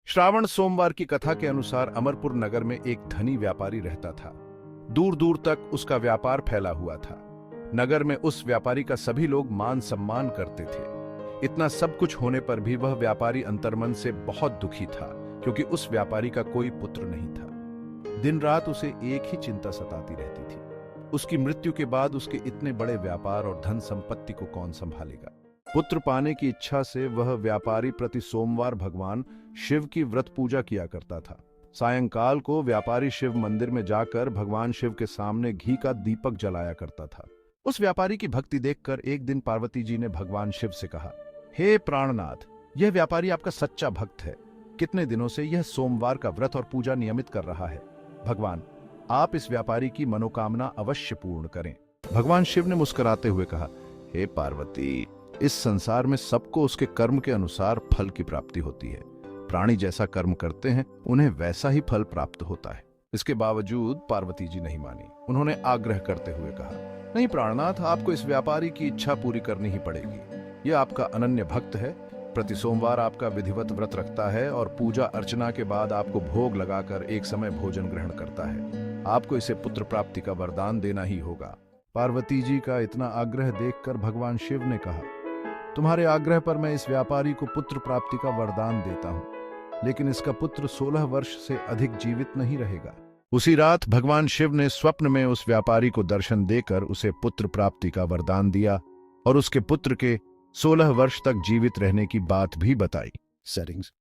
श्रावण सोमवार की कथा के अनुसार अमरपुर नगर में एक धनी व्यापारी रहता था। दूर दूर तक उसका व्यापार फैला हुआ था। नगर में उस व्यापारी का सभी लोग मान सम्मान करते थे। इतना सब कुछ होने पर भी वह व्यापारी अंतर्मन से बहुत दुखी था, क्योंकि उस व्यापारी का कोई पुत्र नहीं था। दिन रात उसे एक ही चिंता सताती रहती थी, उसकी मृत्यु के बाद उसके इतने बड़े व्यापार और धन संपत्ति को कौन संभालेगा। पुत्र पाने की इच्छा से वह व्यापारी प्रति सोमवार भगवान शिव की व्रत पूजा किया करता था। सायंकाल को व्यापारी शिव मंदिर में जाकर भगवान शिव के सामने घी का दीपक जलाया करता था। उस व्यापारी की भक्ति देखकर एक दिन पार्वती जी ने भगवान शिव से कहा, हे प्राणनाथ, यह व्यापारी आपका सच्चा भक्त है। कितने दिनों से यह सोमवार का व्रत और पूजा नियमित कर रहा है। भगवान, आप इस व्यापारी की मनोकामना अवश्य पूर्ण करें। भगवान शिव ने मुस्कुराते हुए कहा, हे पार्वती, इस संसार में सबको उसके कर्म के अनुसार फल की प्राप्ति होती है। प्राणी जैसा कर्म करते हैं उन्हें वैसा ही फल प्राप्त होता है। इसके बावजूद पार्वती जी नहीं मानी। उन्होंने आग्रह करते हुए कहा, नहीं प्राणनाथ, आपको इस व्यापारी की इच्छा पूरी करनी ही पड़ेगी। यह आपका अनन्य भक्त है, प्रति सोमवार आपका विधिवत व्रत रखता है और पूजा अर्चना के बाद आपको भोग लगाकर एक समय भोजन ग्रहण करता है। आपको इसे पुत्र प्राप्ति का वरदान देना ही होगा। पार्वती जी का इतना आग्रह देखकर भगवान शिव ने कहा, तुम्हारे आग्रह पर मैं इस व्यापारी को पुत्र प्राप्ति का वरदान देता हूं, लेकिन इसका पुत्र 16 वर्ष से अधिक जीवित नहीं रहेगा। उसी रात भगवान शिव ने स्वप्न में उस व्यापारी को दर्शन देकर उसे पुत्र प्राप्ति का वरदान दिया और उसके पुत्र के 16 वर्ष तक जीवित रहने की बात भी बताई। सेटिंग्स